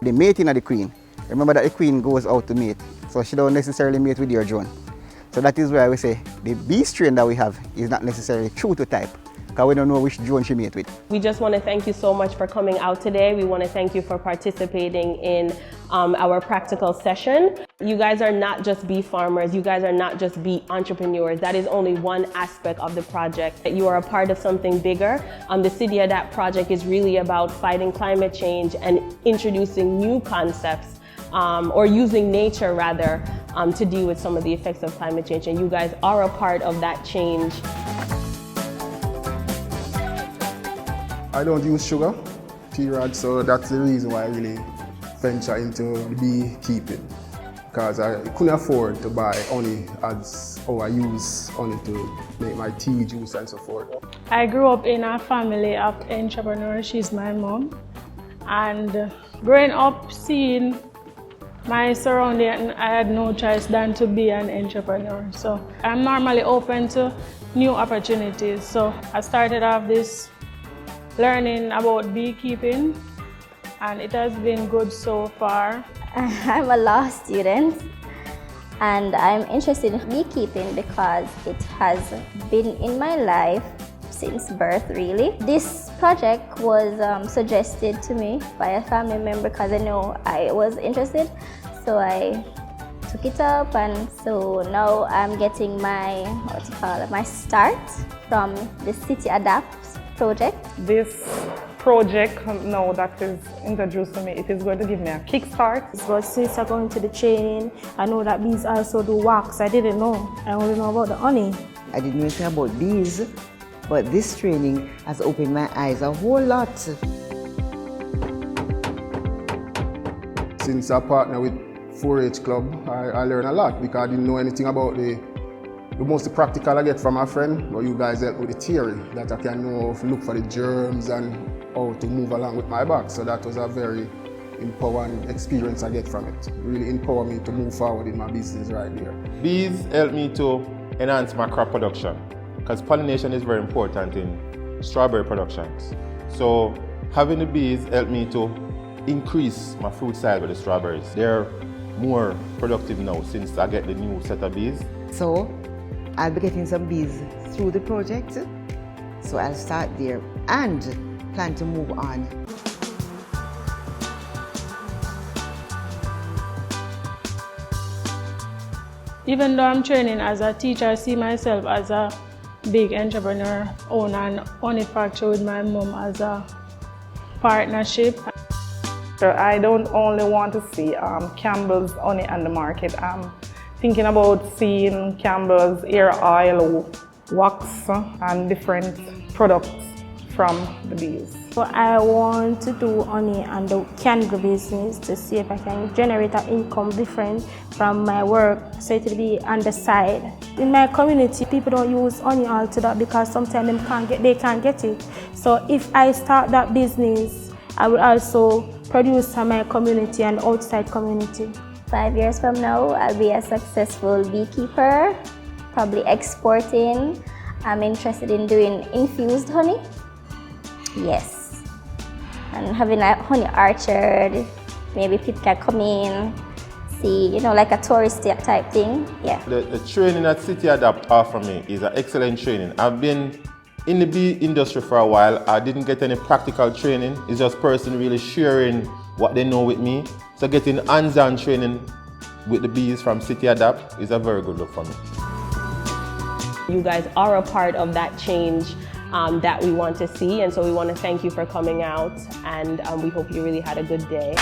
The mating of the queen. Remember that the queen goes out to mate, so she don't necessarily mate with your drone. So that is why we say the bee strain that we have is not necessarily true to type, because we don't know which drone she mate with. We just want to thank you so much for coming out today. We want to thank you for participating in our practical session. You guys are not just bee farmers, you guys are not just bee entrepreneurs. That is only one aspect of the project. You are a part of something bigger. The City Adapt project is really about fighting climate change and introducing new concepts, or using nature rather, to deal with some of the effects of climate change. And you guys are a part of that change. I don't use sugar, period, so that's the reason why I really venture into beekeeping. Because I couldn't afford to buy honey as how I use honey to make my tea, juice and so forth. I grew up in a family of entrepreneurs. She's my mom. And growing up, seeing my surrounding, I had no choice than to be an entrepreneur. So I'm normally open to new opportunities. So I started off this learning about beekeeping, and it has been good so far. I'm a law student and I'm interested in beekeeping because it has been in my life since birth, really. This project was suggested to me by a family member because I know I was interested, so I took it up, and so now I'm getting my, my start from the City Adapt project. This project now that is introduced to me, it is going to give me a kickstart. But since I go into the training, I know that bees also do wax. I didn't know. I only know about the honey. I didn't know anything about bees, but this training has opened my eyes a whole lot. Since I partner with 4-H Club, I learned a lot because I didn't know anything about the most practical I get from my friend, but you guys help with the theory that I can know to look for the germs and how to move along with my bag. So that was a very empowering experience I get from it. It really empowered me to move forward in my business right there. Bees help me to enhance my crop production because pollination is very important in strawberry productions. So having the bees helped me to increase my fruit size with the strawberries. They're more productive now since I get the new set of bees. So I'll be getting some bees through the project, so I'll start there and plan to move on. Even though I'm training as a teacher, I see myself as a big entrepreneur, own an honey factory with my mom as a partnership. So I don't only want to see Campbell's honey on the market. I'm thinking about seeing Campbell's hair oil, wax, and different products from the bees. So I want to do honey and the candle business to see if I can generate an income different from my work, so it will be on the side. In my community, people don't use honey altogether because sometimes they can't get it. So if I start that business, I will also produce for my community and outside community. 5 years from now, I'll be a successful beekeeper, probably exporting. I'm interested in doing infused honey. Yes. And having a honey orchard, maybe people can come in, see, like a tourist type thing. Yeah. The training that City Adapt offer me is an excellent training. I've been in the bee industry for a while. I didn't get any practical training. It's just person really sharing what they know with me. So getting hands-on training with the bees from City Adapt is a very good look for me. You guys are a part of that change that we want to see, and so we want to thank you for coming out, and we hope you really had a good day.